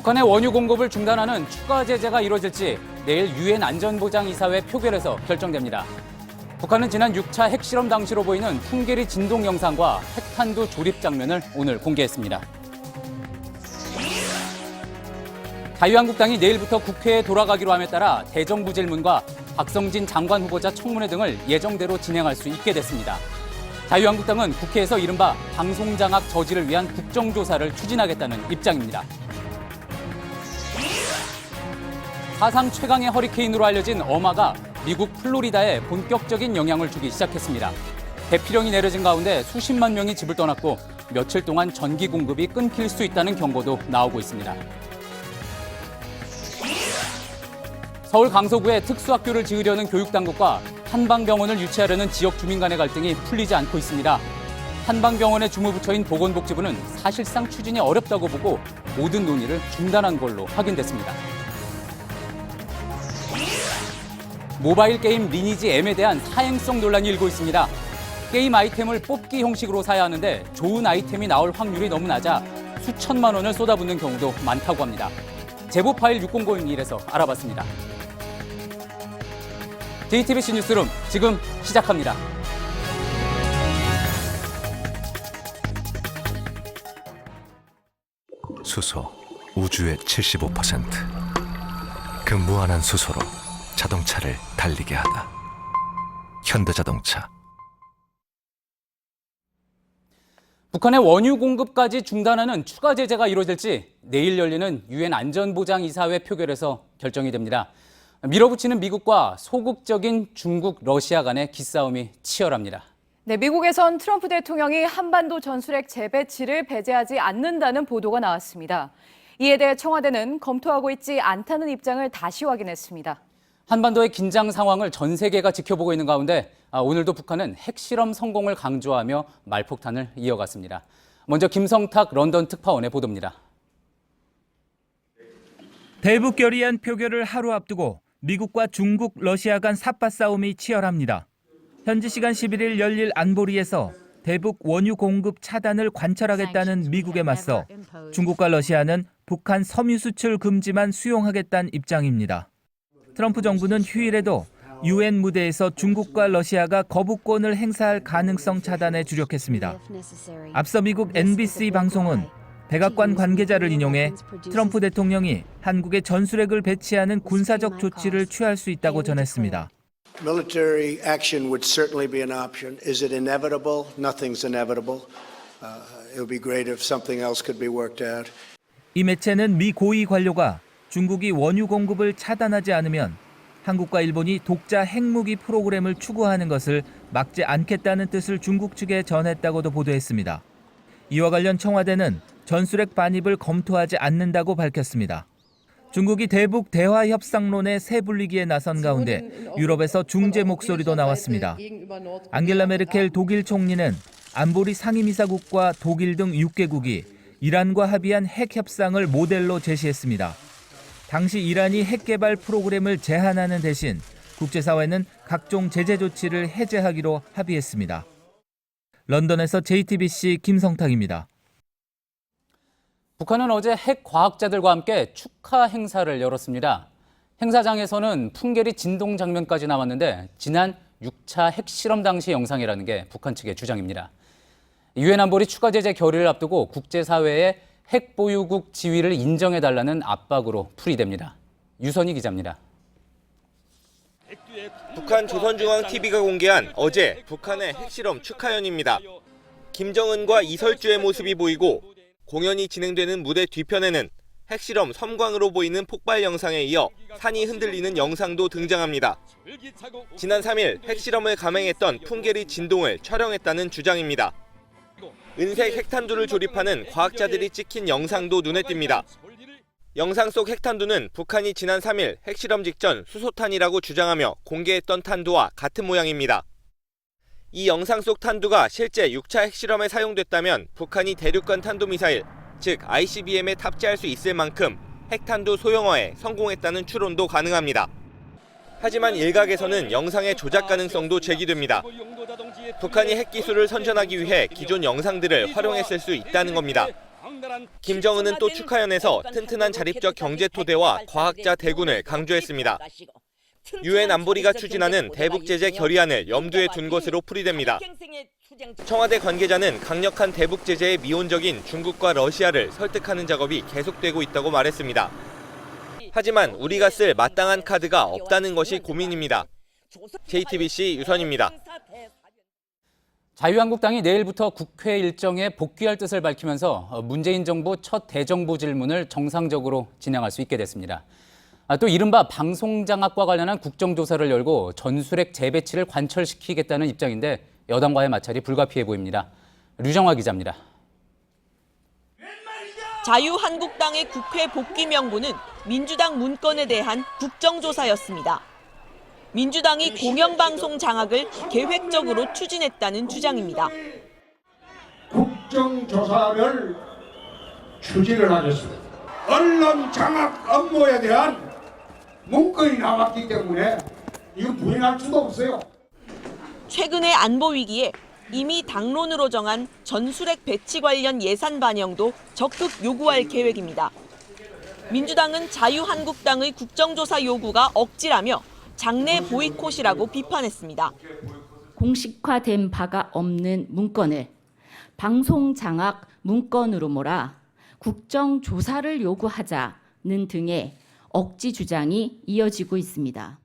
북한의 원유 공급을 중단하는 추가 제재가 이뤄질지 내일 유엔 안전보장이사회 표결에서 결정됩니다. 북한은 지난 6차 핵실험 당시로 보이는 풍계리 진동 영상과 핵탄두 조립 장면을 오늘 공개했습니다. 자유한국당이 내일부터 국회에 돌아가기로 함에 따라 대정부 질문과 박성진 장관 후보자 청문회 등을 예정대로 진행할 수 있게 됐습니다. 자유한국당은 국회에서 이른바 방송장악 저지를 위한 국정조사를 추진하겠다는 입장입니다. 사상 최강의 허리케인으로 알려진 어마가 미국 플로리다에 본격적인 영향을 주기 시작했습니다. 대피령이 내려진 가운데 수십만 명이 집을 떠났고 며칠 동안 전기 공급이 끊길 수 있다는 경고도 나오고 있습니다. 서울 강서구에 특수학교를 지으려는 교육당국과 한방병원을 유치하려는 지역 주민 간의 갈등이 풀리지 않고 있습니다. 한방병원의 주무부처인 보건복지부는 사실상 추진이 어렵다고 보고 모든 논의를 중단한 걸로 확인됐습니다. 모바일 게임 리니지 M에 대한 사행성 논란이 일고 있습니다. 게임 아이템을 뽑기 형식으로 사야 하는데 좋은 아이템이 나올 확률이 너무 낮아 수천만 원을 쏟아붓는 경우도 많다고 합니다. 제보 파일 6001에서 알아봤습니다. JTBC 뉴스룸 지금 시작합니다. 수소, 우주의 75%. 그 무한한 수소로 자동차를 달리게 하다. 현대자동차. 북한의 원유 공급까지 중단하는 추가 제재가 이뤄질지 내일 열리는 유엔 안전보장이사회 표결에서 결정이 됩니다. 밀어붙이는 미국과 소극적인 중국, 러시아 간의 기싸움이 치열합니다. 네, 미국에선 트럼프 대통령이 한반도 전술핵 재배치를 배제하지 않는다는 보도가 나왔습니다. 이에 대해 청와대는 검토하고 있지 않다는 입장을 다시 확인했습니다. 한반도의 긴장 상황을 전 세계가 지켜보고 있는 가운데 오늘도 북한은 핵실험 성공을 강조하며 말폭탄을 이어갔습니다. 먼저 김성탁 런던 특파원의 보도입니다. 대북결의안 표결을 하루 앞두고 미국과 중국, 러시아 간 삿바 싸움이 치열합니다. 현지 시간 11일 열릴 안보리에서 대북 원유 공급 차단을 관철하겠다는 미국에 맞서 중국과 러시아는 북한 섬유 수출 금지만 수용하겠다는 입장입니다. 트럼프 정부는 휴일에도 유엔 무대에서 중국과 러시아가 거부권을 행사할 가능성 차단에 주력했습니다. 앞서 미국 NBC 방송은 백악관 관계자를 인용해 트럼프 대통령이 한국에 전술핵을 배치하는 군사적 조치를 취할 수 있다고 전했습니다. Military action would certainly be an option. Is it inevitable? Nothing's inevitable. It would be great if something else could be worked out. 이 매체는 미 고위 관료가 중국이 원유 공급을 차단하지 않으면 한국과 일본이 독자 핵무기 프로그램을 추구하는 것을 막지 않겠다는 뜻을 중국 측에 전했다고도 보도했습니다. 이와 관련 청와대는 전술핵 반입을 검토하지 않는다고 밝혔습니다. 중국이 대북 대화 협상론에 새불리기에 나선 가운데 유럽에서 중재 목소리도 나왔습니다. 앙겔라 메르켈 독일 총리는 안보리 상임이사국과 독일 등 6개국이 이란과 합의한 핵 협상을 모델로 제시했습니다. 당시 이란이 핵 개발 프로그램을 제한하는 대신 국제사회는 각종 제재 조치를 해제하기로 합의했습니다. 런던에서 JTBC 김성탁입니다. 북한은 어제 핵 과학자들과 함께 축하 행사를 열었습니다. 행사장에서는 풍계리 진동 장면까지 나왔는데 지난 6차 핵실험 당시 영상이라는 게 북한 측의 주장입니다. 유엔 안보리 추가 제재 결의를 앞두고 국제사회의 핵 보유국 지위를 인정해달라는 압박으로 풀이됩니다. 유선희 기자입니다. 북한 조선중앙TV가 공개한 어제 북한의 핵실험 축하연입니다. 김정은과 이설주의 모습이 보이고 공연이 진행되는 무대 뒤편에는 핵실험 섬광으로 보이는 폭발 영상에 이어 산이 흔들리는 영상도 등장합니다. 지난 3일 핵실험을 감행했던 풍계리 진동을 촬영했다는 주장입니다. 은색 핵탄두를 조립하는 과학자들이 찍힌 영상도 눈에 띕니다. 영상 속 핵탄두는 북한이 지난 3일 핵실험 직전 수소탄이라고 주장하며 공개했던 탄두와 같은 모양입니다. 이 영상 속 탄두가 실제 6차 핵실험에 사용됐다면 북한이 대륙간 탄도미사일, 즉 ICBM에 탑재할 수 있을 만큼 핵탄두 소형화에 성공했다는 추론도 가능합니다. 하지만 일각에서는 영상의 조작 가능성도 제기됩니다. 북한이 핵기술을 선전하기 위해 기존 영상들을 활용했을 수 있다는 겁니다. 김정은은 또 축하연에서 튼튼한 자립적 경제 토대와 과학자 대군을 강조했습니다. 유엔 안보리가 추진하는 대북 제재 결의안을 염두에 둔 것으로 풀이됩니다. 청와대 관계자는 강력한 대북 제재에 미온적인 중국과 러시아를 설득하는 작업이 계속되고 있다고 말했습니다. 하지만 우리가 쓸 마땅한 카드가 없다는 것이 고민입니다. JTBC 유선입니다. 자유한국당이 내일부터 국회 일정에 복귀할 뜻을 밝히면서 문재인 정부 첫 대정부 질문을 정상적으로 진행할 수 있게 됐습니다. 또 이른바 방송장악과 관련한 국정조사를 열고 전술핵 재배치를 관철시키겠다는 입장인데 여당과의 마찰이 불가피해 보입니다. 류정화 기자입니다. 자유한국당의 국회 복귀 명분은 민주당 문건에 대한 국정조사였습니다. 민주당이 공영방송 장악을 계획적으로 추진했다는 주장입니다. 국정조사를 추진을 하겠습니다. 언론 장악 업무에 대한 문건이 나왔기 때문에 이거 부인할 수도 없어요. 최근의 안보 위기에 이미 당론으로 정한 전술핵 배치 관련 예산 반영도 적극 요구할 계획입니다. 민주당은 자유한국당의 국정조사 요구가 억지라며 장내 보이콧이라고 비판했습니다. 공식화된 바가 없는 문건을 방송 장악 문건으로 몰아 국정조사를 요구하자는 등의 억지 주장이 이어지고 있습니다.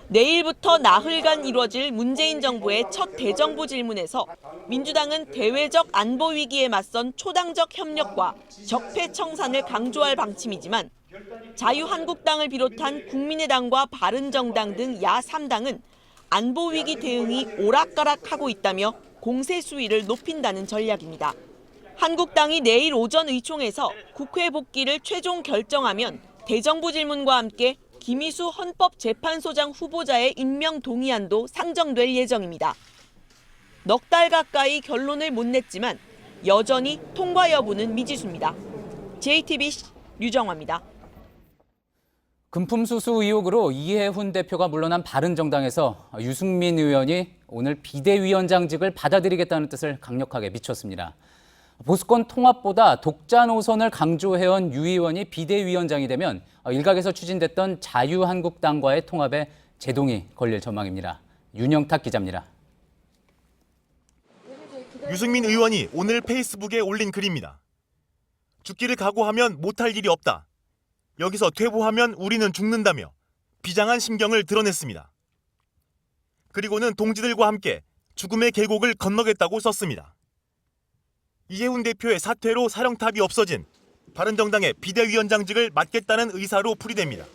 내일부터 나흘간 이뤄질 문재인 정부의 첫 대정부 질문에서 민주당은 대외적 안보 위기에 맞선 초당적 협력과 적폐 청산을 강조할 방침이지만 자유한국당을 비롯한 국민의당과 바른정당 등 야3당은 안보 위기 대응이 오락가락하고 있다며 공세 수위를 높인다는 전략입니다. 한국당이 내일 오전 의총에서 국회 복귀를 최종 결정하면 대정부 질문과 함께 김희수 헌법재판소장 후보자의 임명 동의안도 상정될 예정입니다. 넉 달 가까이 결론을 못 냈지만 여전히 통과 여부는 미지수입니다. JTBC 류정화입니다. 금품 수수 의혹으로 이해훈 대표가 물러난 바른정당에서 유승민 의원이 오늘 비대위원장직을 받아들이겠다는 뜻을 강력하게 비췄습니다. 보수권 통합보다 독자 노선을 강조해온 유 의원이 비대위원장이 되면 일각에서 추진됐던 자유한국당과의 통합에 제동이 걸릴 전망입니다. 윤영탁 기자입니다. 유승민 의원이 오늘 페이스북에 올린 글입니다. 죽기를 각오하면 못할 일이 없다. 여기서 퇴보하면 우리는 죽는다며 비장한 심경을 드러냈습니다. 그리고는 동지들과 함께 죽음의 계곡을 건너겠다고 썼습니다. 이해훈 대표의 사퇴로 사령탑이 없어진 바른정당의 비대위원장직을 맡겠다는 의사로 풀이됩니다.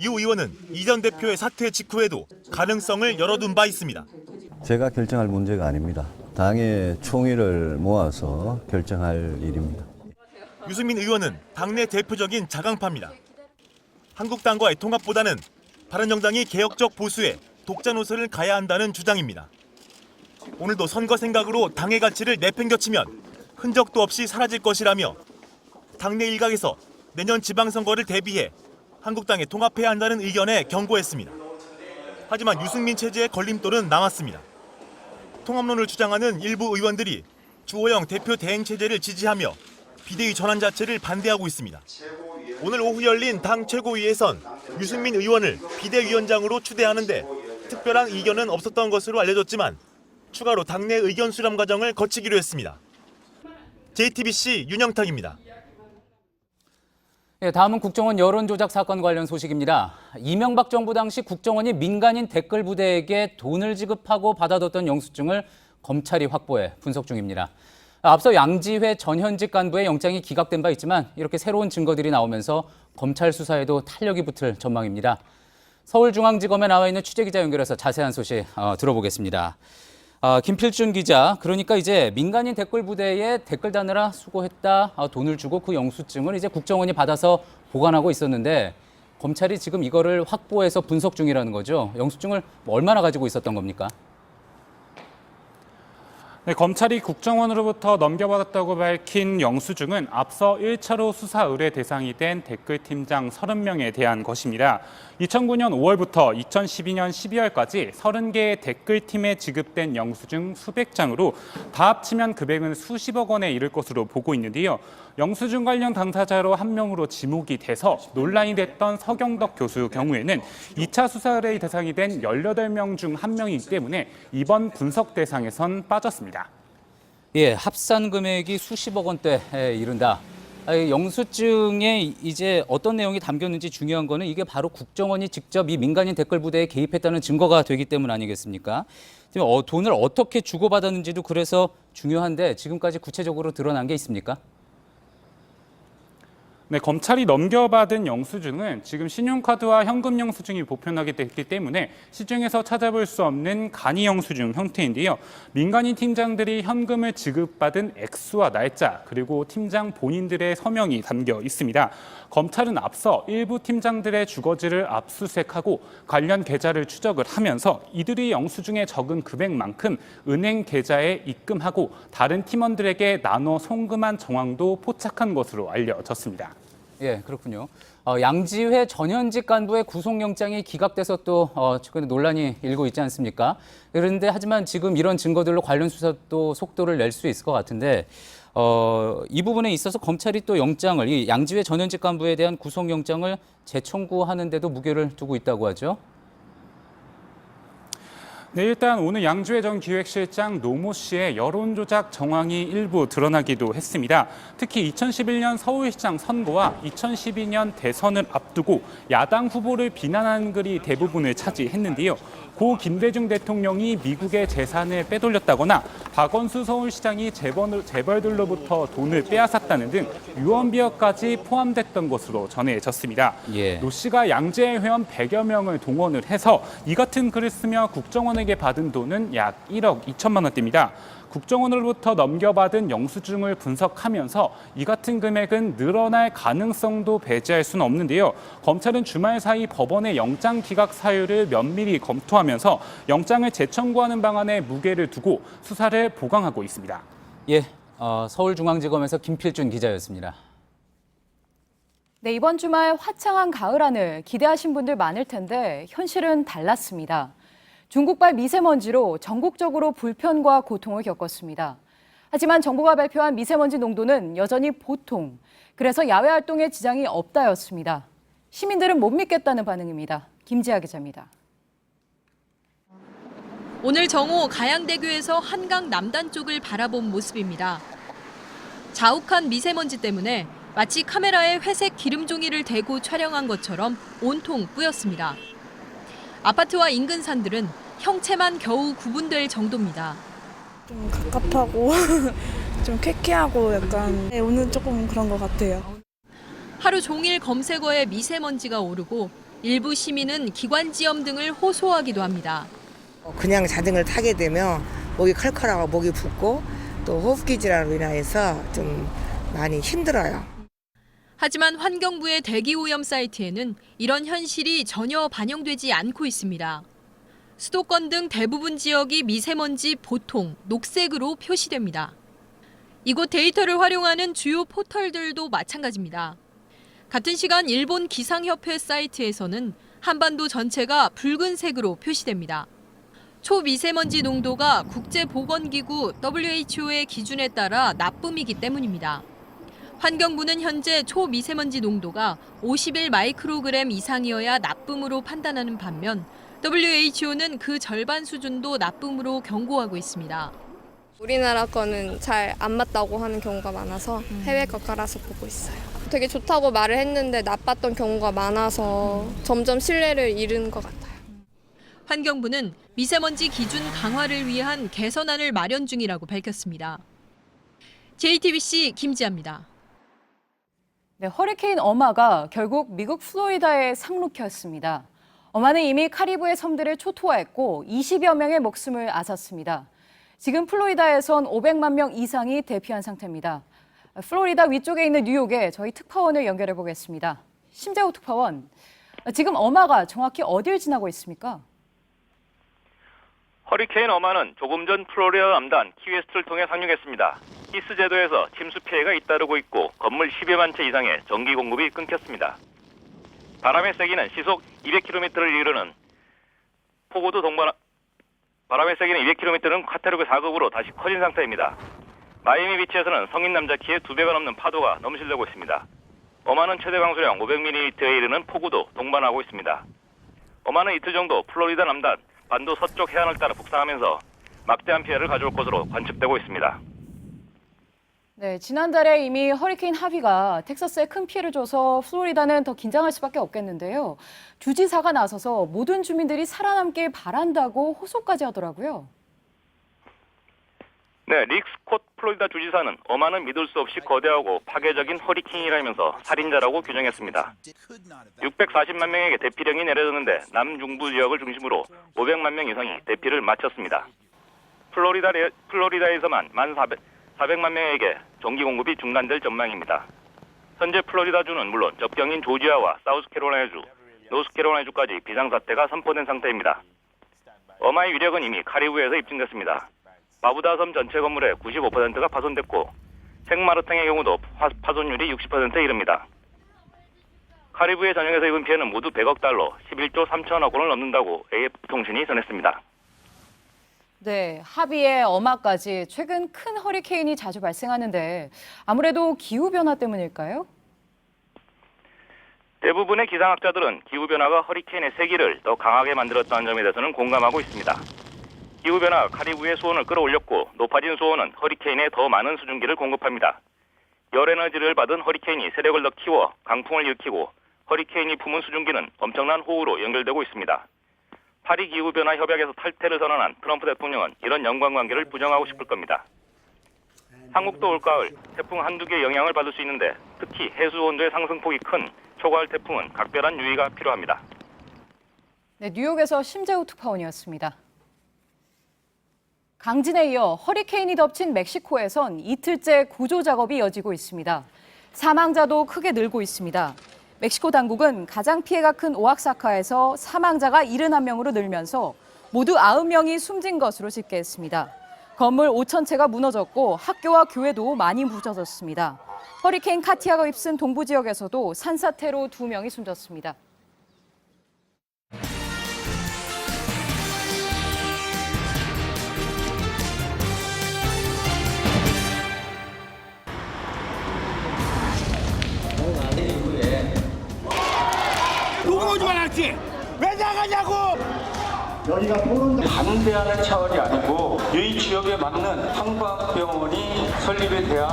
유 의원은 이 전 대표의 사퇴 직후에도 가능성을 열어둔 바 있습니다. 제가 결정할 문제가 아닙니다. 당의 총의를 모아서 결정할 일입니다. 유승민 의원은 당내 대표적인 자강파입니다. 한국당과의 통합보다는 바른정당이 개혁적 보수에 독자 노선을 가야 한다는 주장입니다. 오늘도 선거 생각으로 당의 가치를 내팽겨치면 흔적도 없이 사라질 것이라며 당내 일각에서 내년 지방선거를 대비해 한국당에 통합해야 한다는 의견에 경고했습니다. 하지만 유승민 체제의 걸림돌은 남았습니다. 통합론을 주장하는 일부 의원들이 주호영 대표 대행 체제를 지지하며 비대위 전환 자체를 반대하고 있습니다. 오늘 오후 열린 당 최고위에선 유승민 의원을 비대위원장으로 추대하는데 특별한 이견은 없었던 것으로 알려졌지만 추가로 당내 의견 수렴 과정을 거치기로 했습니다. JTBC 윤영탁입니다. 다음은 국정원 여론조작 사건 관련 소식입니다. 이명박 정부 당시 국정원이 민간인 댓글 부대에게 돈을 지급하고 받아뒀던 영수증을 검찰이 확보해 분석 중입니다. 앞서 양지회 전현직 간부의 영장이 기각된 바 있지만 이렇게 새로운 증거들이 나오면서 검찰 수사에도 탄력이 붙을 전망입니다. 서울중앙지검에 나와 있는 취재기자 연결해서 자세한 소식 들어보겠습니다. 김필준 기자, 그러니까 이제 민간인 댓글 부대에 댓글 다느라 수고했다, 돈을 주고 그 영수증을 이제 국정원이 받아서 보관하고 있었는데 검찰이 지금 이거를 확보해서 분석 중이라는 거죠. 영수증을 얼마나 가지고 있었던 겁니까? 네, 검찰이 국정원으로부터 넘겨받았다고 밝힌 영수증은 앞서 1차로 수사 의뢰 대상이 된 댓글팀장 30명에 대한 것입니다. 2009년 5월부터 2012년 12월까지 30개의 댓글팀에 지급된 영수증 수백 장으로 다 합치면 금액은 수십억 원에 이를 것으로 보고 있는데요. 영수증 관련 당사자로 한 명으로 지목이 돼서 논란이 됐던 서경덕 교수 경우에는 2차 수사 의뢰 대상이 된 18명 중 한 명이기 때문에 이번 분석 대상에선 빠졌습니다. 예, 합산 금액이 수십억 원대에 이른다. 영수증에 이제 어떤 내용이 담겼는지 중요한 거는 이게 바로 국정원이 직접 이 민간인 댓글 부대에 개입했다는 증거가 되기 때문 아니겠습니까? 돈을 어떻게 주고받았는지도 그래서 중요한데 지금까지 구체적으로 드러난 게 있습니까? 네, 검찰이 넘겨받은 영수증은 지금 신용카드와 현금 영수증이 보편하게 됐기 때문에 시중에서 찾아볼 수 없는 간이 영수증 형태인데요. 민간인 팀장들이 현금을 지급받은 액수와 날짜 그리고 팀장 본인들의 서명이 담겨 있습니다. 검찰은 앞서 일부 팀장들의 주거지를 압수수색하고 관련 계좌를 추적을 하면서 이들이 영수증에 적은 금액만큼 은행 계좌에 입금하고 다른 팀원들에게 나눠 송금한 정황도 포착한 것으로 알려졌습니다. 예, 그렇군요. 양지회 전현직 간부의 구속영장이 기각돼서 또 최근에 논란이 일고 있지 않습니까? 그런데 하지만 지금 이런 증거들로 관련 수사도 속도를 낼 수 있을 것 같은데 이 부분에 있어서 검찰이 또 영장을 이 양지회 전현직 간부에 대한 구속영장을 재청구하는 데도 무게를 두고 있다고 하죠. 네, 일단 오늘 양주회 전 기획실장 노모 씨의 여론조작 정황이 일부 드러나기도 했습니다. 특히 2011년 서울시장 선거와 2012년 대선을 앞두고 야당 후보를 비난하는 글이 대부분을 차지했는데요. 고 김대중 대통령이 미국의 재산을 빼돌렸다거나 박원순 서울시장이 재벌들로부터 돈을 빼앗았다는 등 유언비어까지 포함됐던 것으로 전해졌습니다. 예. 노 씨가 양재 회원 100여 명을 동원을 해서 이 같은 글을 쓰며 국정원에게 받은 돈은 약 1억 2천만 원대입니다. 국정원으로부터 넘겨받은 영수증을 분석하면서 이 같은 금액은 늘어날 가능성도 배제할 수는 없는데요. 검찰은 주말 사이 법원의 영장 기각 사유를 면밀히 검토하면서 영장을 재청구하는 방안에 무게를 두고 수사를 보강하고 있습니다. 예, 서울중앙지검에서 김필준 기자였습니다. 네, 이번 주말 화창한 가을 하늘 기대하신 분들 많을 텐데 현실은 달랐습니다. 중국발 미세먼지로 전국적으로 불편과 고통을 겪었습니다. 하지만 정부가 발표한 미세먼지 농도는 여전히 보통, 그래서 야외 활동에 지장이 없다였습니다. 시민들은 못 믿겠다는 반응입니다. 김지아 기자입니다. 오늘 정오 가양대교에서 한강 남단 쪽을 바라본 모습입니다. 자욱한 미세먼지 때문에 마치 카메라에 회색 기름 종이를 대고 촬영한 것처럼 온통 뿌였습니다. 아파트와 인근 산들은 형체만 겨우 구분될 정도입니다. 좀 갑갑하고 좀 쾌쾌하고 약간 오늘 조금 그런 것 같아요. 하루 종일 검색어에 미세먼지가 오르고 일부 시민은 기관지염 등을 호소하기도 합니다. 그냥 자전거를 타게 되면 목이 컬컬하고 목이 붓고 또 호흡기 질환으로 인해서 좀 많이 힘들어요. 하지만 환경부의 대기오염 사이트에는 이런 현실이 전혀 반영되지 않고 있습니다. 수도권 등 대부분 지역이 미세먼지 보통, 녹색으로 표시됩니다. 이곳 데이터를 활용하는 주요 포털들도 마찬가지입니다. 같은 시간 일본 기상협회 사이트에서는 한반도 전체가 붉은색으로 표시됩니다. 초미세먼지 농도가 국제보건기구 WHO의 기준에 따라 나쁨이기 때문입니다. 환경부는 현재 초미세먼지 농도가 51 마이크로그램 이상이어야 나쁨으로 판단하는 반면 WHO는 그 절반 수준도 나쁨으로 경고하고 있습니다. 우리나라 거는 잘 안 맞다고 하는 경우가 많아서 해외 거 깔아서 보고 있어요. 되게 좋다고 말을 했는데 나빴던 경우가 많아서 점점 신뢰를 잃은 것 같아요. 환경부는 미세먼지 기준 강화를 위한 개선안을 마련 중이라고 밝혔습니다. JTBC 김지아입니다. 네, 허리케인 어마가 결국 미국 플로리다에 상륙했습니다. 어마는 이미 카리브해 섬들을 초토화했고 20여 명의 목숨을 앗았습니다. 지금 플로리다에선 500만 명 이상이 대피한 상태입니다. 플로리다 위쪽에 있는 뉴욕에 저희 특파원을 연결해 보겠습니다. 심재호 특파원, 지금 어마가 정확히 어딜 지나고 있습니까? 허리케인 어마는 조금 전 플로리다 남단 키웨스트를 통해 상륙했습니다. 히스 제도에서 침수 피해가 잇따르고 있고 건물 10여만 채 이상의 전기 공급이 끊겼습니다. 바람의 세기는 시속 200km를 이르는 폭우도 바람의 세기는 200km는 카테고리 4급으로 다시 커진 상태입니다. 마이애미 비치에서는 성인 남자 키의 2배가 넘는 파도가 넘실대고 있습니다. 어마는 최대 강수량 500mm에 이르는 폭우도 동반하고 있습니다. 어마는 이틀 정도 플로리다 남단 반도 서쪽 해안을 따라 북상하면서 막대한 피해를 가져올 것으로 관측되고 있습니다. 네, 지난달에 이미 허리케인 하비가 텍사스에 큰 피해를 줘서 플로리다는 더 긴장할 수밖에 없겠는데요. 주지사가 나서서 모든 주민들이 살아남길 바란다고 호소까지 하더라고요. 네, 릭 스콧 플로리다 주지사는 어마는 믿을 수 없이 거대하고 파괴적인 허리케인이라면서 살인자라고 규정했습니다. 640만 명에게 대피령이 내려졌는데 남중부 지역을 중심으로 500만 명 이상이 대피를 마쳤습니다. 플로리다에서만 400만 명에게 전기 공급이 중단될 전망입니다. 현재 플로리다주는 물론 접경인 조지아와 사우스캐롤라이나주, 노스캐롤라이나주까지 비상사태가 선포된 상태입니다. 어마의 위력은 이미 카리브해에서 입증됐습니다. 바부다 섬 전체 건물의 95%가 파손됐고 생마르탕의 경우도 파손율이 60%에 이릅니다. 카리브해 전역에서 입은 피해는 모두 100억 달러, 11조 3천억 원을 넘는다고 AF통신이 전했습니다. 네, 하비의 어마까지 최근 큰 허리케인이 자주 발생하는데 아무래도 기후변화 때문일까요? 대부분의 기상학자들은 기후변화가 허리케인의 세기를 더 강하게 만들었다는 점에 대해서는 공감하고 있습니다. 기후변화가 카리브해 수온을 끌어올렸고 높아진 수온은 허리케인에 더 많은 수증기를 공급합니다. 열에너지를 받은 허리케인이 세력을 더 키워 강풍을 일으키고 허리케인이 품은 수증기는 엄청난 호우로 연결되고 있습니다. 파리 기후변화 협약에서 탈퇴를 선언한 트럼프 대통령은 이런 연관관계를 부정하고 싶을 겁니다. 한국도 올가을 태풍 한두 개의 영향을 받을 수 있는데 특히 해수 온도의 상승폭이 큰 초가을 태풍은 각별한 유의가 필요합니다. 네, 뉴욕에서 심재우 특파원이었습니다. 강진에 이어 허리케인이 덮친 멕시코에선 이틀째 구조 작업이 이어지고 있습니다. 사망자도 크게 늘고 있습니다. 멕시코 당국은 가장 피해가 큰 오아사카에서 사망자가 71명으로 늘면서 모두 90명이 숨진 것으로 집계했습니다. 건물 5,000채가 무너졌고 학교와 교회도 많이 부서졌습니다. 허리케인 카티아가 휩쓴 동부 지역에서도 산사태로 2명이 숨졌습니다. 누구 오지 말았지? 왜 나가냐고! 여기가 포론 가는 대안의 차원이 아니고 이 지역에 맞는 한방병원이 설립이 돼야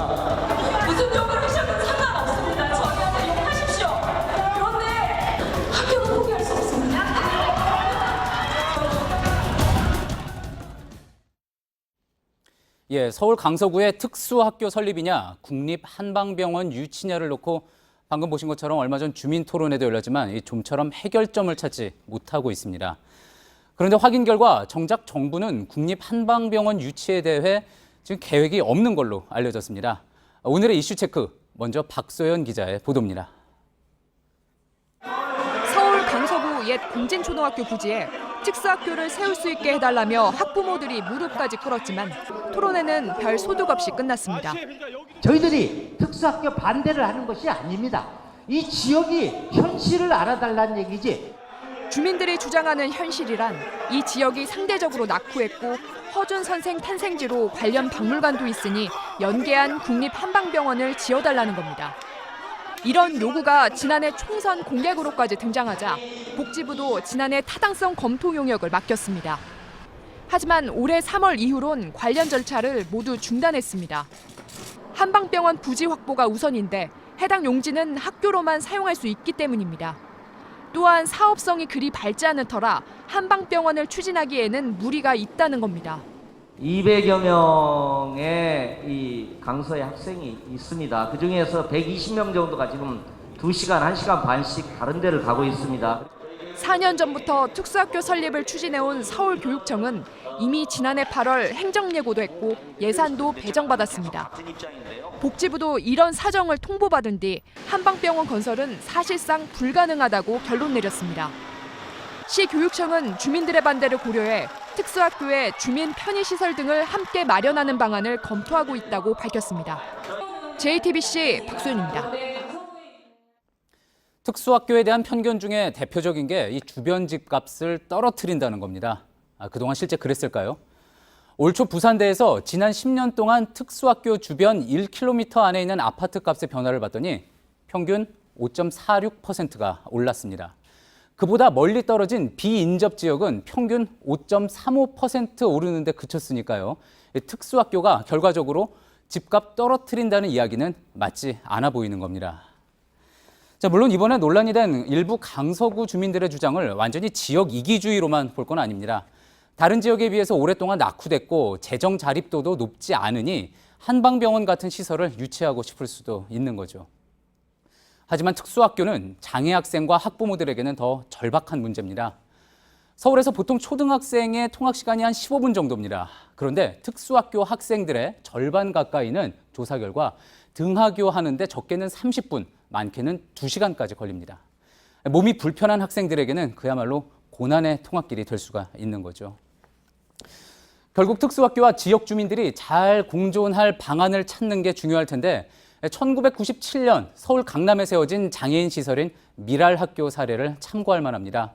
무슨 욕을 하셔도 상관없습니다. 저희한테 욕하십시오. 그런데 학교는 포기할 수 없습니다. 예, 서울 강서구의 특수학교 설립이냐 국립한방병원 유치냐를 놓고 방금 보신 것처럼 얼마 전 주민 토론회도 열렸지만 좀처럼 해결점을 찾지 못하고 있습니다. 그런데 확인 결과 정작 정부는 국립한방병원 유치에 대해 지금 계획이 없는 걸로 알려졌습니다. 오늘의 이슈 체크, 먼저 박소연 기자의 보도입니다. 서울 강서구 옛 공진초등학교 부지에 특수학교를 세울 수 있게 해달라며 학부모들이 무릎까지 꿇었지만 토론회는 별 소득 없이 끝났습니다. 저희들이 특수학교 반대를 하는 것이 아닙니다. 이 지역이 현실을 알아달라는 얘기지. 주민들이 주장하는 현실이란 이 지역이 상대적으로 낙후했고 허준 선생 탄생지로 관련 박물관도 있으니 연계한 국립한방병원을 지어달라는 겁니다. 이런 요구가 지난해 총선 공약으로까지 등장하자 복지부도 지난해 타당성 검토 용역을 맡겼습니다. 하지만 올해 3월 이후론 관련 절차를 모두 중단했습니다. 한방병원 부지 확보가 우선인데 해당 용지는 학교로만 사용할 수 있기 때문입니다. 또한 사업성이 그리 밝지 않은 터라 한방병원을 추진하기에는 무리가 있다는 겁니다. 200여 명의 이 강서의 학생이 있습니다. 그중에서 120명 정도가 지금 2시간, 1시간 반씩 다른 데를 가고 있습니다. 4년 전부터 특수학교 설립을 추진해온 서울교육청은 이미 지난해 8월 행정예고도 했고 예산도 배정받았습니다. 복지부도 이런 사정을 통보받은 뒤 한방병원 건설은 사실상 불가능하다고 결론 내렸습니다. 시교육청은 주민들의 반대를 고려해 특수학교에 주민 편의시설 등을 함께 마련하는 방안을 검토하고 있다고 밝혔습니다. JTBC 박소연입니다. 특수학교에 대한 편견 중에 대표적인 게 이 주변 집값을 떨어뜨린다는 겁니다. 그동안 실제 그랬을까요? 올 초 부산대에서 지난 10년 동안 특수학교 주변 1km 안에 있는 아파트 값의 변화를 봤더니 평균 5.46%가 올랐습니다. 그보다 멀리 떨어진 비인접 지역은 평균 5.35% 오르는 데 그쳤으니까요. 특수학교가 결과적으로 집값 떨어뜨린다는 이야기는 맞지 않아 보이는 겁니다. 자, 물론 이번에 논란이 된 일부 강서구 주민들의 주장을 완전히 지역 이기주의로만 볼 건 아닙니다. 다른 지역에 비해서 오랫동안 낙후됐고 재정 자립도도 높지 않으니 한방병원 같은 시설을 유치하고 싶을 수도 있는 거죠. 하지만 특수학교는 장애 학생과 학부모들에게는 더 절박한 문제입니다. 서울에서 보통 초등학생의 통학 시간이 한 15분 정도입니다. 그런데 특수학교 학생들의 절반 가까이는 조사 결과 등하교 하는데 적게는 30분, 많게는 2시간까지 걸립니다. 몸이 불편한 학생들에게는 그야말로 고난의 통학길이 될 수가 있는 거죠. 결국 특수학교와 지역 주민들이 잘 공존할 방안을 찾는 게 중요할 텐데 1997년 서울 강남에 세워진 장애인 시설인 미랄학교 사례를 참고할 만합니다.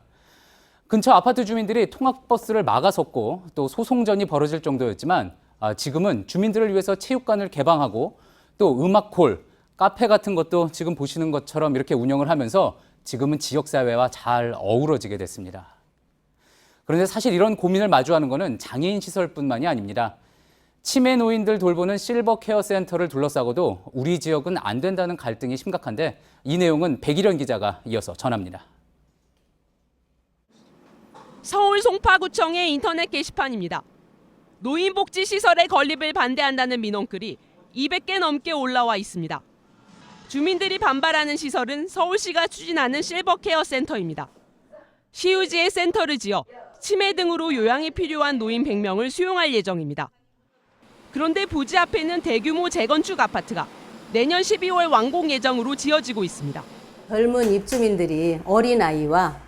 근처 아파트 주민들이 통학버스를 막아섰고 또 소송전이 벌어질 정도였지만 지금은 주민들을 위해서 체육관을 개방하고 또 음악홀, 카페 같은 것도 지금 보시는 것처럼 이렇게 운영을 하면서 지금은 지역사회와 잘 어우러지게 됐습니다. 그런데 사실 이런 고민을 마주하는 것은 장애인 시설뿐만이 아닙니다. 치매 노인들 돌보는 실버 케어 센터를 둘러싸고도 우리 지역은 안 된다는 갈등이 심각한데 이 내용은 백일현 기자가 이어서 전합니다. 서울 송파구청의 인터넷 게시판입니다. 노인복지시설의 건립을 반대한다는 민원글이 200개 넘게 올라와 있습니다. 주민들이 반발하는 시설은 서울시가 추진하는 실버케어 센터입니다. 시유지에 센터를 지어 치매 등으로 요양이 필요한 노인 100명을 수용할 예정입니다. 그런데 부지 앞에는 대규모 재건축 아파트가 내년 12월 완공 예정으로 지어지고 있습니다. 젊은 입주민들이 어린아이와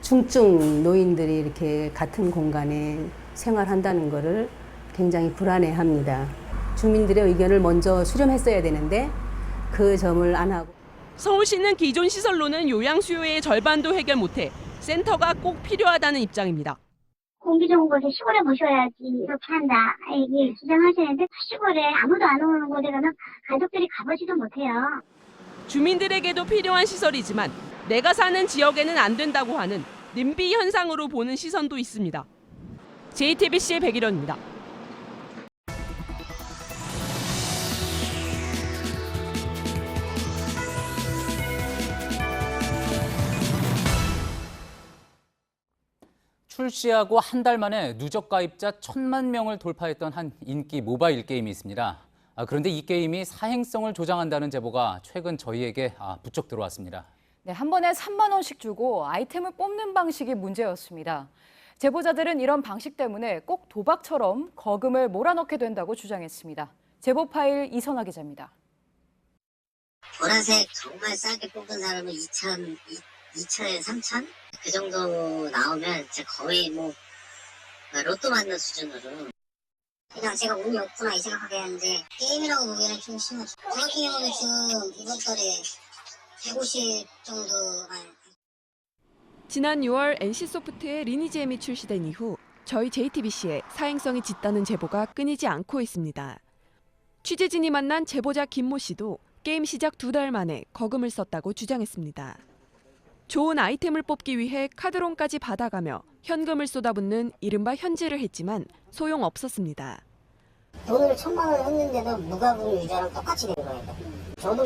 중증 노인들이 이렇게 같은 공간에 생활한다는 것을 굉장히 불안해합니다. 주민들의 의견을 먼저 수렴했어야 되는데 그 점을 안 하고. 서울시는 기존 시설로는 요양 수요의 절반도 해결 못해 센터가 꼭 필요하다는 입장입니다. 공기 좋은 곳에 시골에 모셔야지 이렇게 한다 이게 주장하시는데 시골에 아무도 안 오는 곳에 가면 가족들이 가보지도 못해요. 주민들에게도 필요한 시설이지만 내가 사는 지역에는 안 된다고 하는 님비 현상으로 보는 시선도 있습니다. JTBC의 백일현입니다. 출시하고 한 달 만에 누적 가입자 1,000만 명을 돌파했던 한 인기 모바일 게임이 있습니다. 그런데 이 게임이 사행성을 조장한다는 제보가 최근 저희에게 부쩍 들어왔습니다. 네, 한 번에 3만 원씩 주고 아이템을 뽑는 방식이 문제였습니다. 제보자들은 이런 방식 때문에 꼭 도박처럼 거금을 몰아넣게 된다고 주장했습니다. 제보 파일 이선화 기자입니다. 보라색 정말 싸게 뽑은 사람은 2천에 3천? 그 정도 나오면 진짜 거의 로또 맞는 수준으로. 그냥 제가 운이 없구나 이 생각하게 하는데 게임이라고 보기에는 좀 심하죠. 저 같은 경우는 지금 이번 달에 150 정도. 지난 6월 NC소프트의 리니지M이 출시된 이후 저희 JTBC에 사행성이 짙다는 제보가 끊이지 않고 있습니다. 취재진이 만난 제보자 김모 씨도 게임 시작 2달 만에 거금을 썼다고 주장했습니다. 좋은 아이템을 뽑기 위해 카드론까지 받아가며 현금을 쏟아붓는 이른바 현질을 했지만 소용없었습니다. 돈을 1,000만 원 했는데도 무과금 유저랑 똑같이 된 거예요. 저도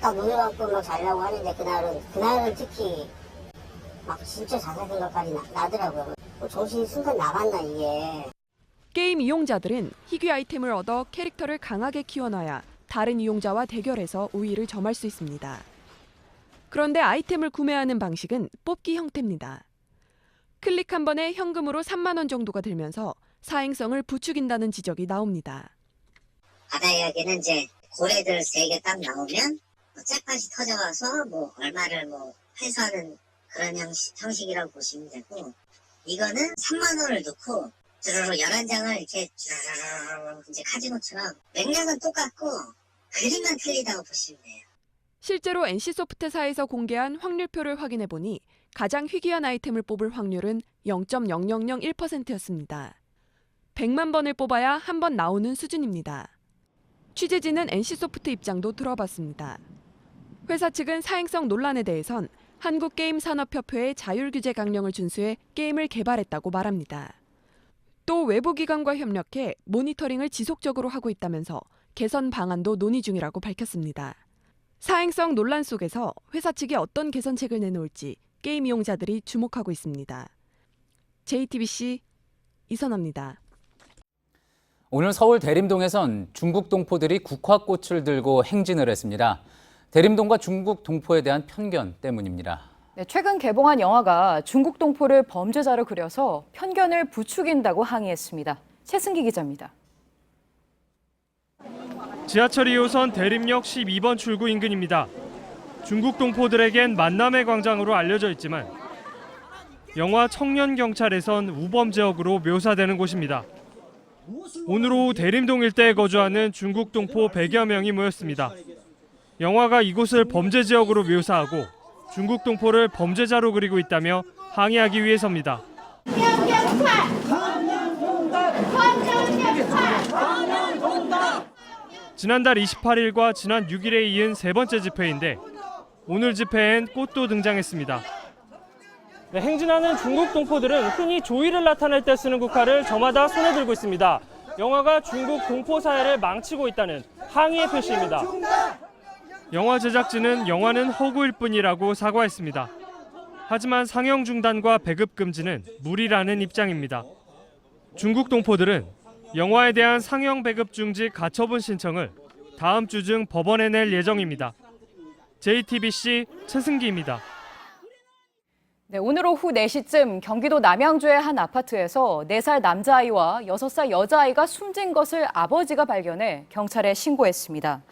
딱 눈을 감고 자려고 하는데 그날은 특히 진짜 자살 생각까지 나더라고요. 정신이 순간 나갔나 이게. 게임 이용자들은 희귀 아이템을 얻어 캐릭터를 강하게 키워놔야 다른 이용자와 대결해서 우위를 점할 수 있습니다. 그런데 아이템을 구매하는 방식은 뽑기 형태입니다. 클릭 한 번에 현금으로 3만 원 정도가 들면서 사행성을 부추긴다는 지적이 나옵니다. 바다 이야기는 이제 고래들 3개 딱 나오면 잭팟이 터져와서 얼마를 회수하는 그런 형식이라고 보시면 되고, 이거는 3만 원을 넣고 주르륵 11장을 이렇게 주르륵 이제 카지노처럼 맥락은 똑같고 그림만 틀리다고 보시면 돼요. 실제로 NC소프트사에서 공개한 확률표를 확인해 보니 가장 희귀한 아이템을 뽑을 확률은 0.0001%였습니다. 100만 번을 뽑아야 한 번 나오는 수준입니다. 취재진은 NC소프트 입장도 들어봤습니다. 회사 측은 사행성 논란에 대해선 한국게임산업협회의 자율규제 강령을 준수해 게임을 개발했다고 말합니다. 또 외부 기관과 협력해 모니터링을 지속적으로 하고 있다면서 개선 방안도 논의 중이라고 밝혔습니다. 사행성 논란 속에서 회사 측이 어떤 개선책을 내놓을지 게임 이용자들이 주목하고 있습니다. JTBC 이선아입니다. 오늘 서울 대림동에선 중국 동포들이 국화꽃을 들고 행진을 했습니다. 대림동과 중국 동포에 대한 편견 때문입니다. 네, 최근 개봉한 영화가 중국 동포를 범죄자로 그려서 편견을 부추긴다고 항의했습니다. 최승기 기자입니다. 지하철 2호선 대림역 12번 출구 인근입니다. 중국 동포들에겐 만남의 광장으로 알려져 있지만 영화 청년경찰에선 우범지역으로 묘사되는 곳입니다. 오늘 오후 대림동 일대에 거주하는 중국 동포 100여 명이 모였습니다. 영화가 이곳을 범죄 지역으로 묘사하고 중국 동포를 범죄자로 그리고 있다며 항의하기 위해서입니다. 지난달 28일과 지난 6일에 이은 세 번째 집회인데 오늘 집회엔 꽃도 등장했습니다. 네, 행진하는 중국 동포들은 흔히 조의를 나타낼 때 쓰는 국화를 저마다 손에 들고 있습니다. 영화가 중국 동포 사회를 망치고 있다는 항의의 표시입니다. 영화 제작진은 영화는 허구일 뿐이라고 사과했습니다. 하지만 상영 중단과 배급 금지는 무리라는 입장입니다. 중국 동포들은 영화에 대한 상영 배급 중지 가처분 신청을 다음 주 중 법원에 낼 예정입니다. JTBC 최승기입니다. 네, 오늘 오후 4시쯤 경기도 남양주의 한 아파트에서 4살 남자아이와 6살 여자아이가 숨진 것을 아버지가 발견해 경찰에 신고했습니다.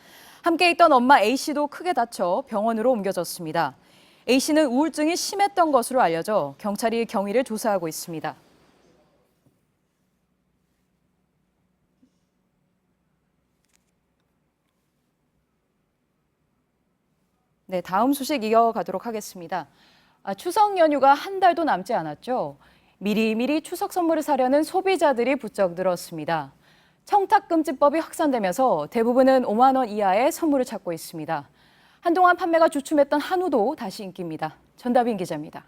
함께 있던 엄마 A씨도 크게 다쳐 병원으로 옮겨졌습니다. A씨는 우울증이 심했던 것으로 알려져 경찰이 경위를 조사하고 있습니다. 네, 다음 소식 이어가도록 하겠습니다. 추석 연휴가 한 달도 남지 않았죠. 미리미리 추석 선물을 사려는 소비자들이 부쩍 늘었습니다. 청탁금지법이 확산되면서 대부분은 5만 원 이하의 선물을 찾고 있습니다. 한동안 판매가 주춤했던 한우도 다시 인기입니다. 전다빈 기자입니다.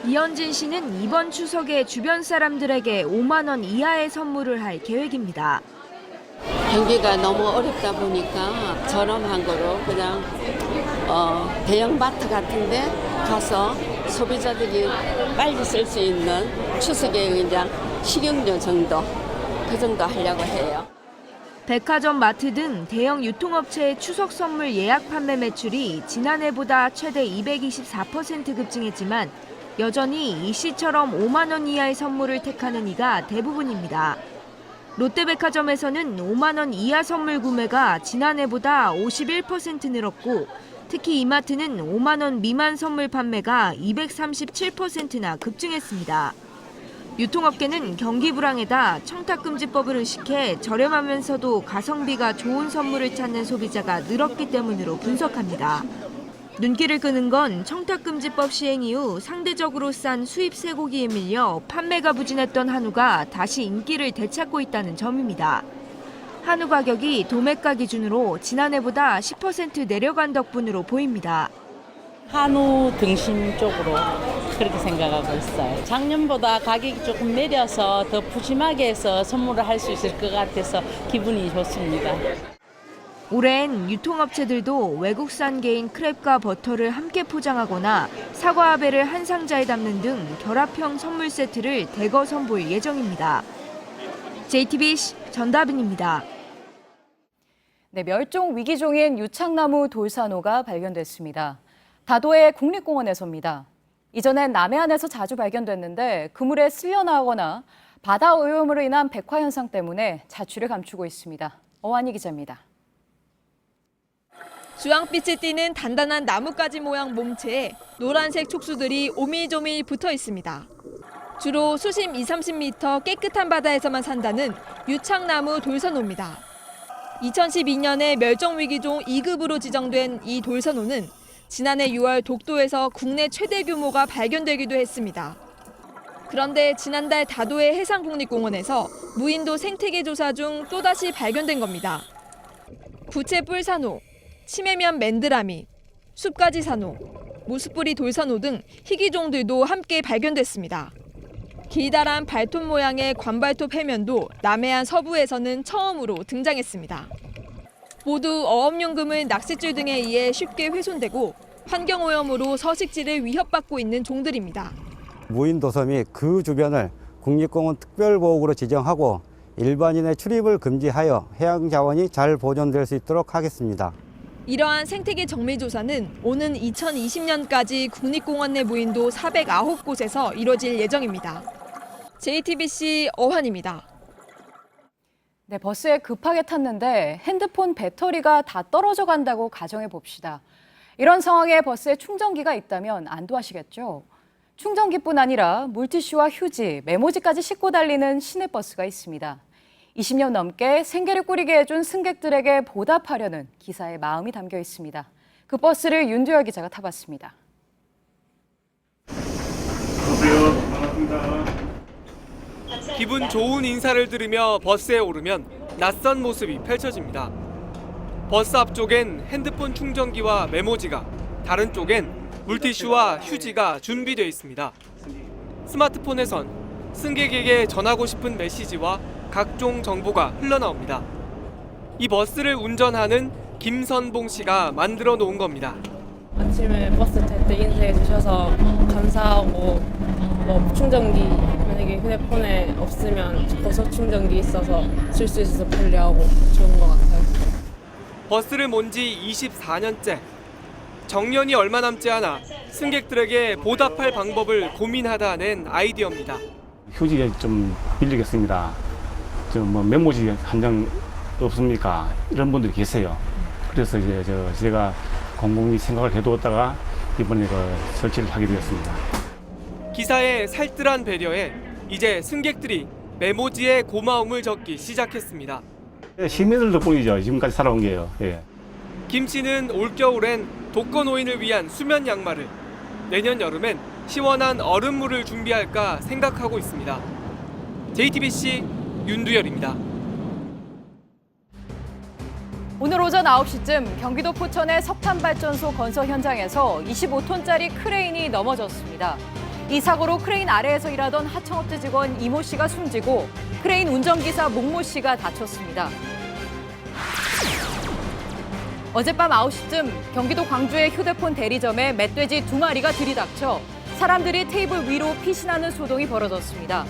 이현진 씨는 이번 추석에 주변 사람들에게 5만 원 이하의 선물을 할 계획입니다. 경기가 너무 어렵다 보니까 저렴한 거로 그냥 대형마트 같은 데 가서 소비자들이 빨리 쓸 수 있는 추석에 그냥 식용유 정도, 그 정도 하려고 해요. 백화점, 마트 등 대형 유통업체의 추석 선물 예약 판매 매출이 지난해보다 최대 224% 급증했지만 여전히 이 씨처럼 5만 원 이하의 선물을 택하는 이가 대부분입니다. 롯데백화점에서는 5만 원 이하 선물 구매가 지난해보다 51% 늘었고 특히 이마트는 5만 원 미만 선물 판매가 237%나 급증했습니다. 유통업계는 경기 불황에다 청탁금지법을 의식해 저렴하면서도 가성비가 좋은 선물을 찾는 소비자가 늘었기 때문으로 분석합니다. 눈길을 끄는 건 청탁금지법 시행 이후 상대적으로 싼 수입 쇠고기에 밀려 판매가 부진했던 한우가 다시 인기를 되찾고 있다는 점입니다. 한우 가격이 도매가 기준으로 지난해보다 10% 내려간 덕분으로 보입니다. 한우 등심 쪽으로 그렇게 생각하고 있어요. 작년보다 가격이 조금 내려서 더 푸짐하게 해서 선물을 할 수 있을 것 같아서 기분이 좋습니다. 올해엔 유통업체들도 외국산계인 크랩과 버터를 함께 포장하거나 사과아베를 한 상자에 담는 등 결합형 선물 세트를 대거 선보일 예정입니다. JTBC 전다빈입니다. 네, 멸종 위기종인 유창나무 돌산호가 발견됐습니다. 다도의 국립공원에서입니다. 이전엔 남해안에서 자주 발견됐는데 그물에 쓸려 나오거나 바다 오염으로 인한 백화 현상 때문에 자취를 감추고 있습니다. 어환희 기자입니다. 주황빛을 띠는 단단한 나뭇가지 모양 몸체에 노란색 촉수들이 오밀조밀 붙어 있습니다. 주로 수심 20-30m 깨끗한 바다에서만 산다는 유창나무 돌선호입니다. 2012년에 멸종위기종 2급으로 지정된 이 돌선호는 지난해 6월 독도에서 국내 최대 규모가 발견되기도 했습니다. 그런데 지난달 다도해 해상국립공원에서 무인도 생태계 조사 중 또다시 발견된 겁니다. 부채뿔산호, 치매면 맨드라미, 숲가지산호, 모스뿌리 돌산호 등 희귀종들도 함께 발견됐습니다. 길다란 발톱 모양의 관발톱 해면도 남해안 서부에서는 처음으로 등장했습니다. 모두 어업용금을 낚싯줄 등에 의해 쉽게 훼손되고 환경오염으로 서식지를 위협받고 있는 종들입니다. 무인도서 및 그 주변을 국립공원 특별보호구로 지정하고 일반인의 출입을 금지하여 해양자원이 잘 보존될 수 있도록 하겠습니다. 이러한 생태계 정밀조사는 오는 2020년까지 국립공원 내 무인도 409곳에서 이뤄질 예정입니다. JTBC 어환입니다. 네, 버스에 급하게 탔는데 핸드폰 배터리가 다 떨어져 간다고 가정해 봅시다. 이런 상황에 버스에 충전기가 있다면 안도하시겠죠? 충전기뿐 아니라 물티슈와 휴지, 메모지까지 싣고 달리는 시내버스가 있습니다. 20년 넘게 생계를 꾸리게 해준 승객들에게 보답하려는 기사의 마음이 담겨 있습니다. 그 버스를 윤두열 기자가 타봤습니다. 안녕하세요. 반갑습니다. 기분 좋은 인사를 들으며 버스에 오르면 낯선 모습이 펼쳐집니다. 버스 앞쪽엔 핸드폰 충전기와 메모지가, 다른 쪽엔 물티슈와 휴지가 준비되어 있습니다. 스마트폰에선 승객에게 전하고 싶은 메시지와 각종 정보가 흘러나옵니다. 이 버스를 운전하는 김선봉 씨가 만들어 놓은 겁니다. 아침에 버스 탈 때 인사해 주셔서 감사하고 충전기 만약에 휴대폰에 없으면 고속 충전기 있어서 쓸 수 있어서 편리하고 좋은 것 같아요. 버스를 몬 지 24년째. 정년이 얼마 남지 않아 승객들에게 보답할 방법을 고민하다 낸 아이디어입니다. 휴지 좀 빌리겠습니다. 메모지 한 장 없습니까? 이런 분들이 계세요. 그래서 이제 제가 곰곰이 생각을 해두었다가 이번에 설치를 하게 되었습니다. 기사의 살뜰한 배려에 이제 승객들이 메모지에 고마움을 적기 시작했습니다. 시민들 덕분이죠. 지금까지 살아온 게요. 예. 김 씨는 올겨울엔 독거노인을 위한 수면 양말을, 내년 여름엔 시원한 얼음물을 준비할까 생각하고 있습니다. JTBC 윤두열입니다. 오늘 오전 9시쯤 경기도 포천의 석탄발전소 건설 현장에서 25톤짜리 크레인이 넘어졌습니다. 이 사고로 크레인 아래에서 일하던 하청업체 직원 이모 씨가 숨지고 크레인 운전기사 목모 씨가 다쳤습니다. 어젯밤 9시쯤 경기도 광주의 휴대폰 대리점에 멧돼지 2마리가 들이닥쳐 사람들이 테이블 위로 피신하는 소동이 벌어졌습니다.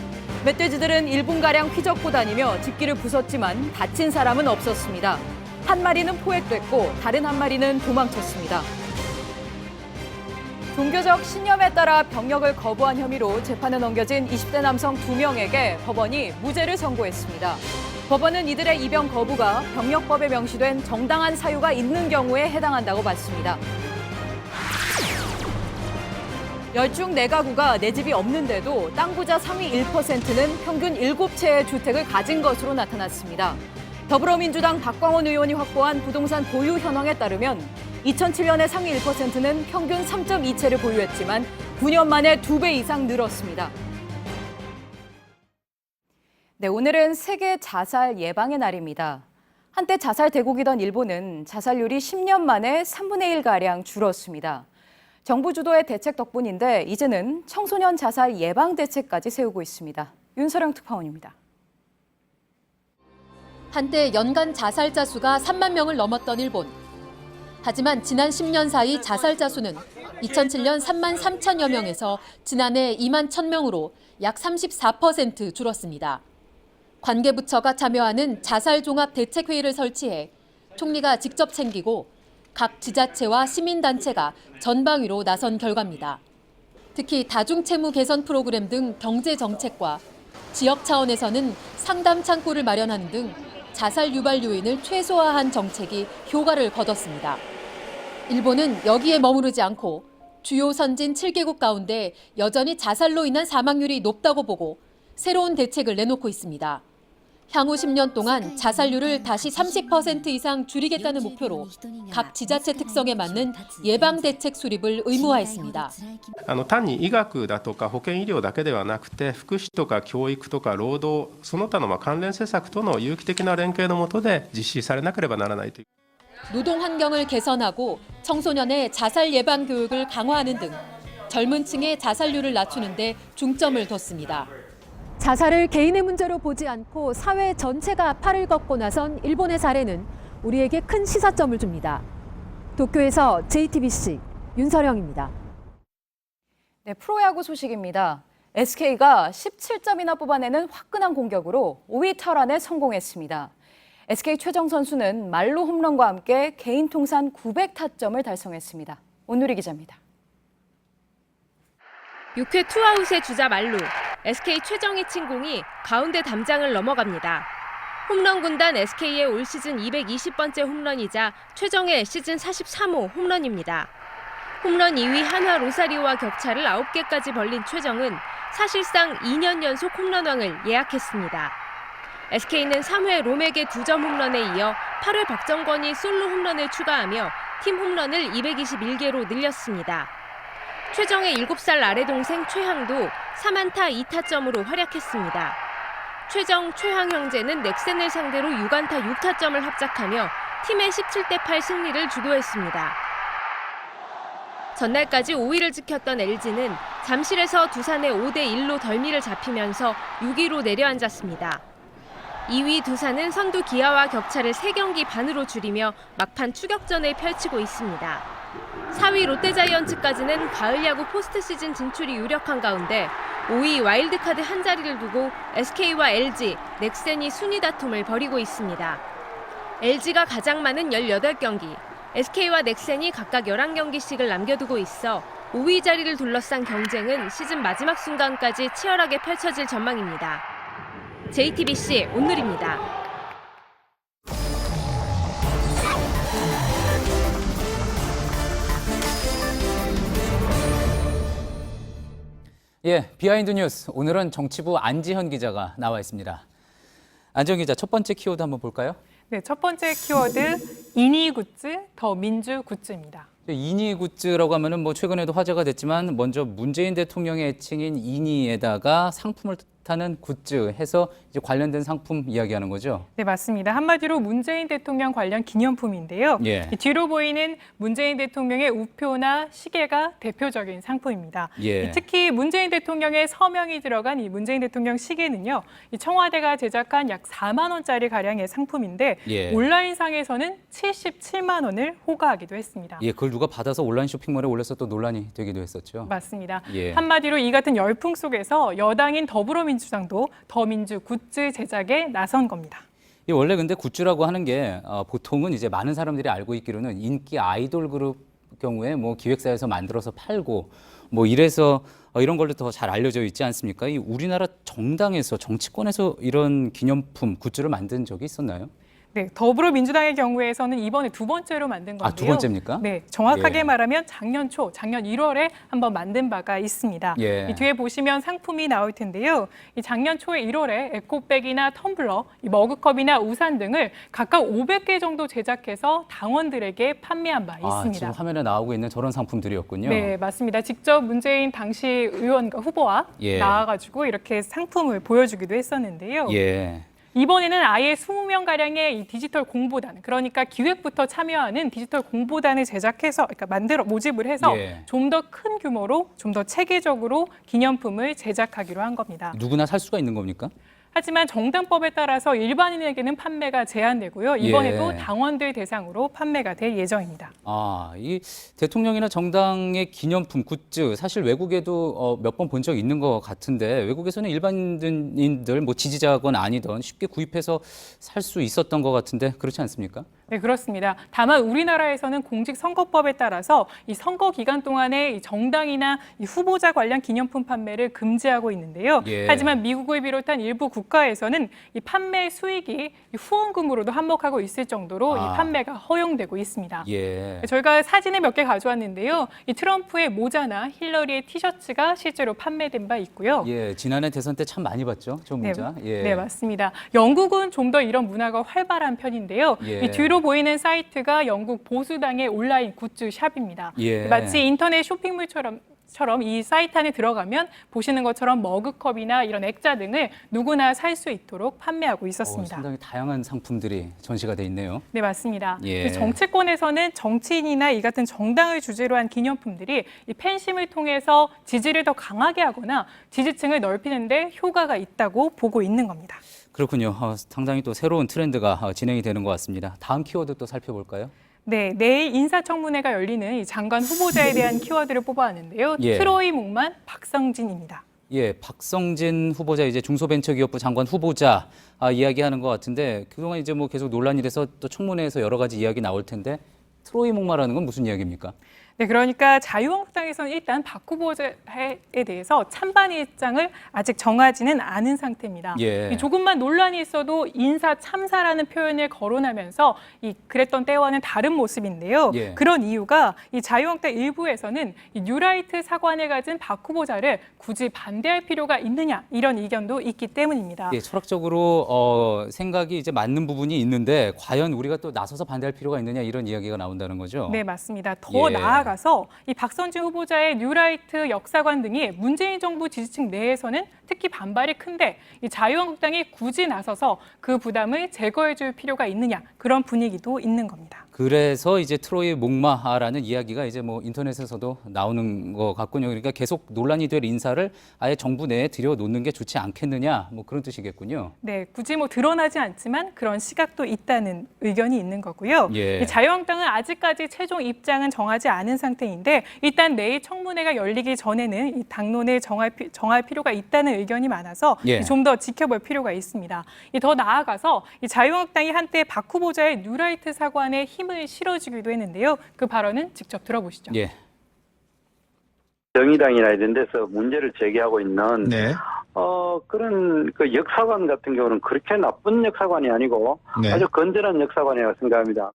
멧돼지들은 1분가량 휘젓고 다니며 집기를 부쉈지만 다친 사람은 없었습니다. 한 마리는 포획됐고 다른 한 마리는 도망쳤습니다. 종교적 신념에 따라 병역을 거부한 혐의로 재판에 넘겨진 20대 남성 2명에게 법원이 무죄를 선고했습니다. 법원은 이들의 입영 거부가 병역법에 명시된 정당한 사유가 있는 경우에 해당한다고 봤습니다. 10중 4가구가 내 집이 없는데도 땅 부자 상위 1%는 평균 7채의 주택을 가진 것으로 나타났습니다. 더불어민주당 박광원 의원이 확보한 부동산 보유 현황에 따르면 2007년에 상위 1%는 평균 3.2채를 보유했지만 9년 만에 2배 이상 늘었습니다. 네, 오늘은 세계 자살 예방의 날입니다. 한때 자살 대국이던 일본은 자살률이 10년 만에 3분의 1가량 줄었습니다. 정부 주도의 대책 덕분인데 이제는 청소년 자살 예방 대책까지 세우고 있습니다. 윤서령 특파원입니다. 한때 연간 자살자 수가 3만 명을 넘었던 일본. 하지만 지난 10년 사이 자살자 수는 2007년 3만 3천여 명에서 지난해 2만 1,000명으로 약 34% 줄었습니다. 관계부처가 참여하는 자살종합대책회의를 설치해 총리가 직접 챙기고 각 지자체와 시민단체가 전방위로 나선 결과입니다. 특히 다중채무 개선 프로그램 등 경제정책과 지역 차원에서는 상담 창구를 마련하는 등 자살 유발 요인을 최소화한 정책이 효과를 거뒀습니다. 일본은 여기에 머무르지 않고 주요 선진 7개국 가운데 여전히 자살로 인한 사망률이 높다고 보고 새로운 대책을 내놓고 있습니다. 향후 10년 동안 자살률을 다시 30% 이상 줄이겠다는 목표로 각 지자체 특성에 맞는 예방 대책 수립을 의무화했습니다. 単に医学だとか保健医療だけではなくて福祉とか教育とか労働その他の関連施策との有機的な連携の下で実施されなければならないという 노동 환경을 개선하고 청소년의 자살 예방 교육을 강화하는 등 젊은 층의 자살률을 낮추는 데 중점을 뒀습니다. 자살을 개인의 문제로 보지 않고 사회 전체가 팔을 걷고 나선 일본의 사례는 우리에게 큰 시사점을 줍니다. 도쿄에서 JTBC 윤서령입니다. 네, 프로야구 소식입니다. SK가 17점이나 뽑아내는 화끈한 공격으로 5위 탈환에 성공했습니다. SK 최정 선수는 말로 홈런과 함께 개인 통산 900타점을 달성했습니다. 온누리 기자입니다. 6회 투아웃의 주자 말로 SK 최정이 친 공이 가운데 담장을 넘어갑니다. 홈런 군단 SK의 올 시즌 220번째 홈런이자 최정의 시즌 43호 홈런입니다. 홈런 2위 한화 로사리오와 격차를 9개까지 벌린 최정은 사실상 2년 연속 홈런왕을 예약했습니다. SK는 3회 롬에게 2점 홈런에 이어 8회 박정권이 솔로 홈런을 추가하며 팀 홈런을 221개로 늘렸습니다. 최정의 7살 아래 동생 최항도 3안타 2타점으로 활약했습니다. 최정, 최항 형제는 넥센을 상대로 6안타 6타점을 합작하며 팀의 17대8 승리를 주도했습니다. 전날까지 5위를 지켰던 LG는 잠실에서 두산의 5대1로 덜미를 잡히면서 6위로 내려앉았습니다. 2위 두산은 선두 기아와 격차를 3경기 반으로 줄이며 막판 추격전을 펼치고 있습니다. 4위 롯데자이언츠까지는 가을 야구 포스트 시즌 진출이 유력한 가운데 5위 와일드카드 한 자리를 두고 SK와 LG, 넥센이 순위 다툼을 벌이고 있습니다. LG가 가장 많은 18경기, SK와 넥센이 각각 11경기씩을 남겨두고 있어 5위 자리를 둘러싼 경쟁은 시즌 마지막 순간까지 치열하게 펼쳐질 전망입니다. JTBC 온누리입니다. 예, 비하인드 뉴스. 오늘은 정치부 안지현 기자가 나와 있습니다. 안지현 기자, 첫 번째 키워드 한번 볼까요? 네, 첫 번째 키워드 이니 굿즈, 더 민주 굿즈입니다. 이니 굿즈라고 하면은 뭐 최근에도 화제가 됐지만 먼저 문재인 대통령의 애칭인 이니에다가 상품을 뜻하는 굿즈 해서 이제 관련된 상품 이야기하는 거죠? 네, 맞습니다. 한마디로 문재인 대통령 관련 기념품인데요. 예. 이 뒤로 보이는 문재인 대통령의 우표나 시계가 대표적인 상품입니다. 예. 특히 문재인 대통령의 서명이 들어간 이 문재인 대통령 시계는요. 이 청와대가 제작한 약 4만 원짜리 가량의 상품인데 예. 온라인상에서는 77만 원을 호가하기도 했습니다. 예, 그걸 누가 받아서 온라인 쇼핑몰에 올려서 또 논란이 되기도 했었죠. 맞습니다. 예. 한마디로 이 같은 열풍 속에서 여당인 더불어민주당도 더민주 굿즈 제작에 나선 겁니다. 이 원래 근데 굿즈라고 하는 게 보통은 이제 많은 사람들이 알고 있기로는 인기 아이돌 그룹 경우에 뭐 기획사에서 만들어서 팔고 뭐 이래서 이런 걸로 더 잘 알려져 있지 않습니까? 이 우리나라 정당에서 정치권에서 이런 기념품 굿즈를 만든 적이 있었나요? 네, 더불어민주당의 경우에서는 이번에 두 번째로 만든 건데요. 두 번째입니까? 네, 정확하게 예. 말하면 작년 1월에 한번 만든 바가 있습니다. 예. 이 뒤에 보시면 상품이 나올 텐데요. 이 작년 초에 1월에 에코백이나 텀블러, 이 머그컵이나 우산 등을 각각 500개 정도 제작해서 당원들에게 판매한 바 있습니다. 지금 화면에 나오고 있는 저런 상품들이었군요. 네, 맞습니다. 직접 문재인 당시 의원과 후보와 예. 나와가지고 이렇게 상품을 보여주기도 했었는데요. 예. 이번에는 아예 20명가량의 이 디지털 공보단, 그러니까 기획부터 참여하는 디지털 공보단을 제작해서, 그러니까 모집을 해서 예. 좀 더 큰 규모로, 좀 더 체계적으로 기념품을 제작하기로 한 겁니다. 누구나 살 수가 있는 겁니까? 하지만 정당법에 따라서 일반인에게는 판매가 제한되고요. 이번에도 예. 당원들 대상으로 판매가 될 예정입니다. 이 대통령이나 정당의 기념품 굿즈 사실 외국에도 몇 번 본 적 있는 것 같은데 외국에서는 일반인들 뭐 지지자건 아니던 쉽게 구입해서 살 수 있었던 것 같은데 그렇지 않습니까? 네, 그렇습니다. 다만 우리나라에서는 공직선거법에 따라서 이 선거 기간 동안에 이 정당이나 이 후보자 관련 기념품 판매를 금지하고 있는데요. 예. 하지만 미국을 비롯한 일부 국가에서는 이 판매 수익이 이 후원금으로도 한몫하고 있을 정도로 이 판매가 허용되고 있습니다. 예. 저희가 사진을 몇 개 가져왔는데요. 이 트럼프의 모자나 힐러리의 티셔츠가 실제로 판매된 바 있고요. 예, 지난해 대선 때 참 많이 봤죠, 저 모자. 예. 네, 맞습니다. 영국은 좀 더 이런 문화가 활발한 편인데요. 예. 이 뒤로 보이는 사이트가 영국 보수당의 온라인 굿즈 샵입니다. 예. 마치 인터넷 쇼핑몰처럼 이 사이트 안에 들어가면 보시는 것처럼 머그컵이나 이런 액자 등을 누구나 살 수 있도록 판매하고 있었습니다. 상당히 다양한 상품들이 전시가 돼 있네요. 네, 맞습니다. 예. 정치권에서는 정치인이나 이 같은 정당을 주제로 한 기념품들이 이 팬심을 통해서 지지를 더 강하게 하거나 지지층을 넓히는 데 효과가 있다고 보고 있는 겁니다. 그렇군요. 상당히 또 새로운 트렌드가 진행이 되는 것 같습니다. 다음 키워드 또 살펴볼까요? 네, 내일 인사청문회가 열리는 이 장관 후보자에 대한 키워드를 뽑아왔는데요. 예. 트로이 목만 박성진입니다. 예, 박성진 후보자 이제 중소벤처기업부 장관 후보자 이야기하는 것 같은데 그동안 이제 뭐 계속 논란이 돼서 또 청문회에서 여러 가지 이야기 나올 텐데 트로이 목마라는 건 무슨 이야기입니까? 네, 그러니까 자유한국당에서는 일단 박 후보자에 대해서 찬반 입장을 아직 정하지는 않은 상태입니다. 예. 조금만 논란이 있어도 인사 참사라는 표현을 거론하면서 그랬던 때와는 다른 모습인데요. 예. 그런 이유가 이 자유한국당 일부에서는 이 뉴라이트 사관을 가진 박 후보자를 굳이 반대할 필요가 있느냐 이런 의견도 있기 때문입니다. 예, 철학적으로 생각이 이제 맞는 부분이 있는데 과연 우리가 또 나서서 반대할 필요가 있느냐 이런 이야기가 나온다는 거죠. 네, 맞습니다. 더 예. 나아가서 이 박성진 후보자의 뉴라이트 역사관 등이 문재인 정부 지지층 내에서는 특히 반발이 큰데 이 자유한국당이 굳이 나서서 그 부담을 제거해줄 필요가 있느냐 그런 분위기도 있는 겁니다. 그래서 이제 트로이 목마라는 이야기가 이제 뭐 인터넷에서도 나오는 것 같군요. 그러니까 계속 논란이 될 인사를 아예 정부 내에 들여놓는 게 좋지 않겠느냐 뭐 그런 뜻이겠군요. 네, 굳이 뭐 드러나지 않지만 그런 시각도 있다는 의견이 있는 거고요. 예. 이 자유한국당은 아직까지 최종 입장은 정하지 않은 상태인데 일단 내일 청문회가 열리기 전에는 이 당론을 정할 필요가 있다는 의견이 많아서 예. 좀 더 지켜볼 필요가 있습니다. 더 나아가서 이 자유한국당이 한때 박 후보자의 뉴라이트 사관에 힘을 실어주기도 했는데요. 그 발언은 직접 들어보시죠. 예. 정의당이나 이런 데서 문제를 제기하고 있는 네. 그런 그 역사관 같은 경우는 그렇게 나쁜 역사관이 아니고 네. 아주 건전한 역사관이라고 생각합니다.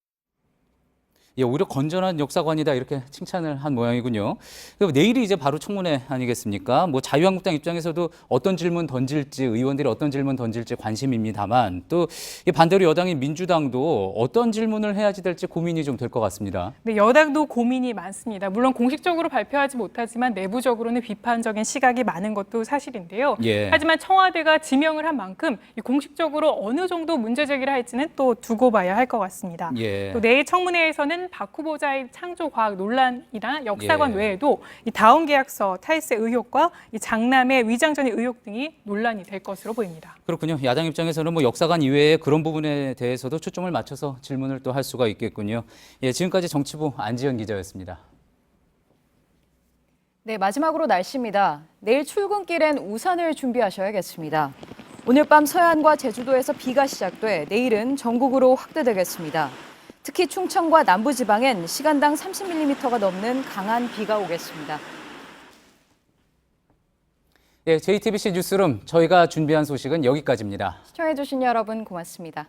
예, 오히려 건전한 역사관이다 이렇게 칭찬을 한 모양이군요. 그럼 내일이 이제 바로 청문회 아니겠습니까? 뭐 자유한국당 입장에서도 어떤 질문 던질지 의원들이 어떤 질문 던질지 관심입니다만 또 이 반대로 여당인 민주당도 어떤 질문을 해야지 될지 고민이 좀 될 것 같습니다. 네, 여당도 고민이 많습니다. 물론 공식적으로 발표하지 못하지만 내부적으로는 비판적인 시각이 많은 것도 사실인데요. 예. 하지만 청와대가 지명을 한 만큼 어느 어느 정도 문제 제기를 할지는 또 두고 봐야 할 것 같습니다. 예. 또 내일 청문회에서는 박 후보자의 창조과학 논란이나 역사관 예. 외에도 이 다운 계약서 탈세 의혹과 이 장남의 위장전입 의혹 등이 논란이 될 것으로 보입니다. 그렇군요. 야당 입장에서는 뭐 역사관 이외에 그런 부분에 대해서도 초점을 맞춰서 질문을 또 할 수가 있겠군요. 예, 지금까지 정치부 안지연 기자였습니다. 네, 마지막으로 날씨입니다. 내일 출근길엔 우산을 준비하셔야겠습니다. 오늘 밤 서해안과 제주도에서 비가 시작돼 내일은 전국으로 확대되겠습니다. 특히 충청과 남부지방엔 시간당 30mm가 넘는 강한 비가 오겠습니다. 예, JTBC 뉴스룸 저희가 준비한 소식은 여기까지입니다. 시청해주신 여러분 고맙습니다.